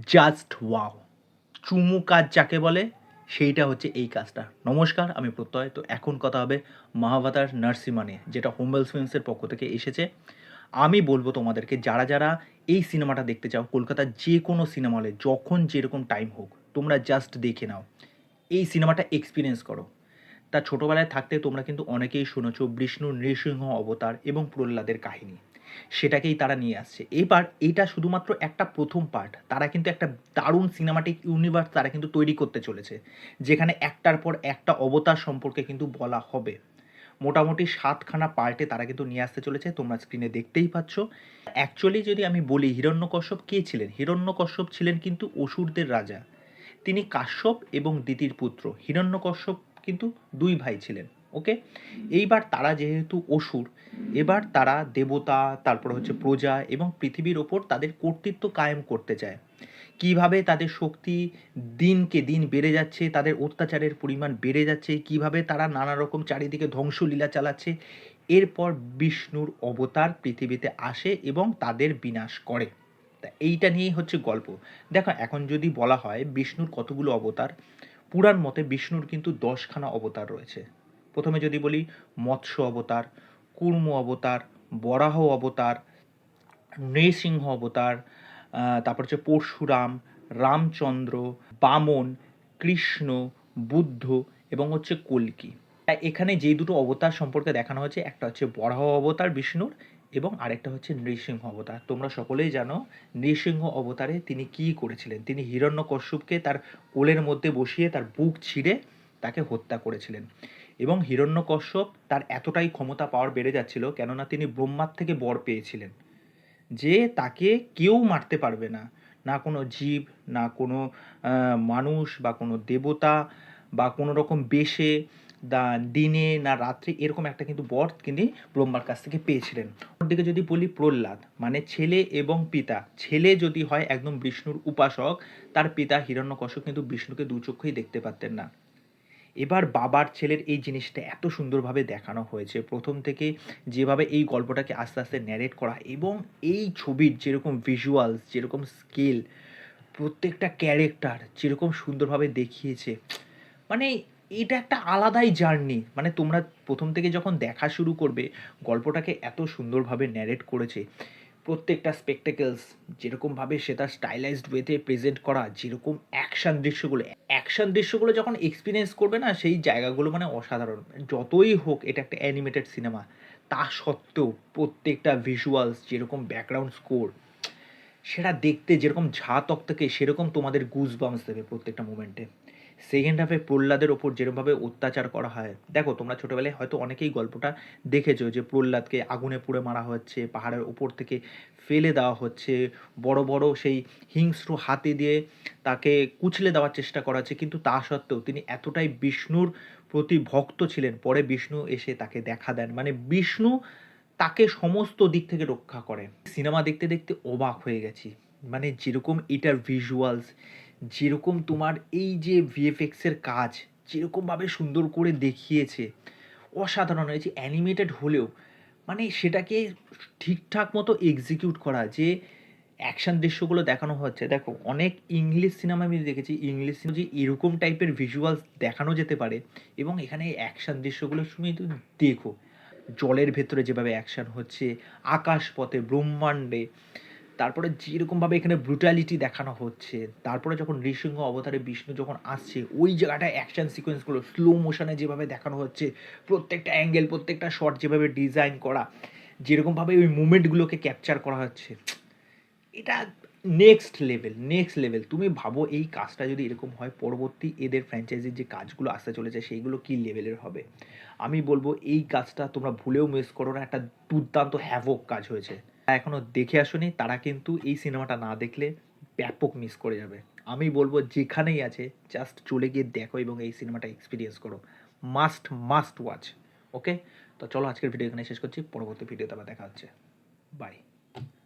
Just wow, চুমু কাজ যাকে বলে সেইটা হচ্ছে এই কাজটা। নমস্কার, আমি প্রত্যয়। তো এখন কথা হবে মহাভাতার নার্সিমা নিয়ে, যেটা হোমবেল ফিল্মসের পক্ষ থেকে এসেছে। আমি বলবো তোমাদেরকে, যারা যারা এই সিনেমাটা দেখতে চাও, কলকাতার যে কোনো সিনেমা হলে যখন যেরকম টাইম হোক, তোমরা জাস্ট দেখে নাও, এই সিনেমাটা এক্সপিরিয়েন্স করো। তা ছোটোবেলায় থাকতে তোমরা কিন্তু অনেকেই শুনেছ বিষ্ণু নৃসিংহ অবতার এবং প্রহ্লাদের কাহিনী, সেটাকেই তারা নিয়ে আসছে। এবার এটা শুধুমাত্র একটা প্রথম পার্ট, তারা কিন্তু একটা দারুণ সিনেমাটিক ইউনিভার্স তারা কিন্তু তৈরি করতে চলেছে, যেখানে একটার পর একটা অবতার সম্পর্কে কিন্তু বলা হবে। মোটামুটি 7খানা পার্টে তারা কিন্তু নিয়ে আসতে চলেছে, তোমরা স্ক্রিনে দেখতেই পাচ্ছ। অ্যাকচুয়ালি যদি আমি বলি, হিরণ্যকশ্যপ কে ছিলেন? হিরণ্যকশ্যপ ছিলেন কিন্তু অসুরদের রাজা। তিনি কাশ্যপ এবং দিতির পুত্র। হিরণ্যকশ্যপ কিন্তু দুই ভাই ছিলেন। ওকে, এইবার তারা যেহেতু অসুর, এবার তারা দেবতা, তারপর হচ্ছে প্রজা এবং পৃথিবীর ওপর তাদের কর্তৃত্ব কায়েম করতে চায়। কিভাবে তাদের শক্তি দিনকে দিন বেড়ে যাচ্ছে, তাদের অত্যাচারের পরিমাণ বেড়ে যাচ্ছে, কিভাবে তারা নানা রকম চারিদিকে ধ্বংসলীলা চালাচ্ছে। এরপর বিষ্ণুর অবতার পৃথিবীতে আসে এবং তাদের বিনাশ করে। তা এইটা নিয়েই হচ্ছে গল্প। দেখো, এখন যদি বলা হয় বিষ্ণুর কতগুলো অবতার, পুরাণ মতে বিষ্ণুর কিন্তু 10খানা অবতার রয়েছে। প্রথমে যদি বলি, মৎস্য অবতার, কুর্ম অবতার, বরাহ অবতার, নৃসিংহ অবতার, তারপর হচ্ছে পরশুরাম, রামচন্দ্র, বামন, কৃষ্ণ, বুদ্ধ এবং হচ্ছে কল্কি। এখানে যেই দুটো অবতার সম্পর্কে দেখানো হয়েছে, একটা হচ্ছে বরাহ অবতার বিষ্ণুর এবং আরেকটা হচ্ছে নৃসিংহ অবতার। তোমরা সকলেই জানো নৃসিংহ অবতারে তিনি কী করেছিলেন। তিনি হিরণ্যকশ্যপকে তার কোলের মধ্যে বসিয়ে তার বুক ছিঁড়ে তাকে হত্যা করেছিলেন। এবং হিরণ্যকশ্যপ তার এতটাই ক্ষমতা পাওয়ার বেড়ে যাচ্ছিল, কেননা তিনি ব্রহ্মার থেকে বর পেয়েছিলেন যে তাকে কেউ মারতে পারবে না, না কোনো জীব, না কোনো মানুষ বা কোনো দেবতা বা কোনো রকম বেশে, দিনে না রাত্রে, এরকম একটা কিন্তু বর তিনি ব্রহ্মার কাছ থেকে পেয়েছিলেন। দিকে যদি বলি, প্রহ্লাদ মানে ছেলে এবং পিতা। ছেলে যদি হয় একদম বিষ্ণুর উপাসক, তার পিতা হিরণ্যকশ্যপ কিন্তু বিষ্ণুকে দু চক্ষেই দেখতে পারতেন না। এবার বাবার ছেলের এই জিনিসটা এত সুন্দরভাবে দেখানো হয়েছে প্রথম থেকে, যেভাবে এই গল্পটাকে আস্তে আস্তে ন্যারেট করা, এবং এই ছবির যেরকম ভিজুয়ালস, যেরকম স্কেল, প্রত্যেকটা ক্যারেক্টার যেরকম সুন্দরভাবে দেখিয়েছে, মানে এটা একটা আলাদাই জার্নি। মানে তোমরা প্রথম থেকে যখন দেখা শুরু করবে, গল্পটাকে এত সুন্দরভাবে ন্যারেট করেছে। প্রত্যেকটা স্পেকটেকলস যেরকমভাবে সেটা স্টাইলাইজড ওয়েতে প্রেজেন্ট করা, যেরকম অ্যাকশন দৃশ্যগুলো যখন এক্সপিরিয়েন্স করবে না, সেই জায়গাগুলো মানে অসাধারণ। যতই হোক এটা একটা অ্যানিমেটেড সিনেমা, তা সত্ত্বেও প্রত্যেকটা ভিজুয়ালস, যেরকম ব্যাকগ্রাউন্ড স্কোর, সেটা দেখতে যেরকম ঝাঁ তকতকে, সেরকম তোমাদের গুজ বাম্পস দেবে প্রত্যেকটা মোমেন্টে। সেকেন্ড হাফে প্রহ্লাদের ওপর যেরকমভাবে অত্যাচার করা হয়, দেখো তোমরা ছোটোবেলায় হয়তো অনেকেই গল্পটা দেখেছো, যে প্রহ্লাদকে আগুনে পুড়ে মারা হচ্ছে, পাহাড়ের ওপর থেকে ফেলে দেওয়া হচ্ছে, বড় বড় সেই হিংস্র হাতি দিয়ে তাকে কুচলে দেওয়ার চেষ্টা করা হচ্ছে, কিন্তু তা সত্ত্বেও তিনি এতটাই বিষ্ণুর প্রতি ভক্ত ছিলেন, পরে বিষ্ণু এসে তাকে দেখা দেন, মানে বিষ্ণু তাকে সমস্ত দিক থেকে রক্ষা করে। সিনেমা দেখতে দেখতে অবাক হয়ে গেছি, মানে যেরকম এটার ভিজুয়ালস, যেরকম তোমার এই যে ভিএফএক্সের কাজ যেরকমভাবে সুন্দর করে দেখিয়েছে, অসাধারণ হয়েছে। অ্যানিমেটেড হলেও মানে সেটাকে ঠিকঠাক মতো এক্সিকিউট করা, যে অ্যাকশন দৃশ্যগুলো দেখানো হচ্ছে। দেখো, অনেক ইংলিশ সিনেমা আমি দেখেছি, ইংলিশ সিনেমা যে এরকম টাইপের ভিজুয়ালস দেখানো যেতে পারে, এবং এখানে অ্যাকশন দৃশ্যগুলো তুমি তো দেখো, জলের ভেতরে যেভাবে অ্যাকশন হচ্ছে, আকাশপথে, ব্রহ্মাণ্ডে, তারপরে যেরকমভাবে এখানে ব্রুটালিটি দেখানো হচ্ছে, তারপরে যখন নৃসিংহ অবতারে বিষ্ণু যখন আসছে, ওই জায়গাটায় অ্যাকশন সিকোয়েন্সগুলো স্লো মোশনে যেভাবে দেখানো হচ্ছে, প্রত্যেকটা অ্যাঙ্গেল, প্রত্যেকটা শট যেভাবে ডিজাইন করা, যেরকমভাবে ওই মুমেন্টগুলোকে ক্যাপচার করা হচ্ছে, এটা নেক্সট লেভেল। তুমি ভাবো এই কাজটা যদি এরকম হয়, পরবর্তী এদের ফ্র্যাঞ্চাইজির যে কাজগুলো আসতে চলেছে সেইগুলো কী লেভেলের হবে। আমি বলবো এই কাজটা তোমরা ভুলেও মিস করো না, একটা দুর্দান্ত হ্যাভক কাজ হয়েছে। এখনও দেখে আসোনি তারা কিন্তু এই সিনেমাটা না দেখলে ব্যাপক মিস করে যাবে। আমি বলবো যেখানেই আছে জাস্ট চলে গিয়ে দেখো এবং এই সিনেমাটা এক্সপিরিয়েন্স করো। Must watch. ওকে, তো চলো আজকের ভিডিও এখানে শেষ করছি, পরবর্তী ভিডিওতে আবার দেখা হচ্ছে। বাই।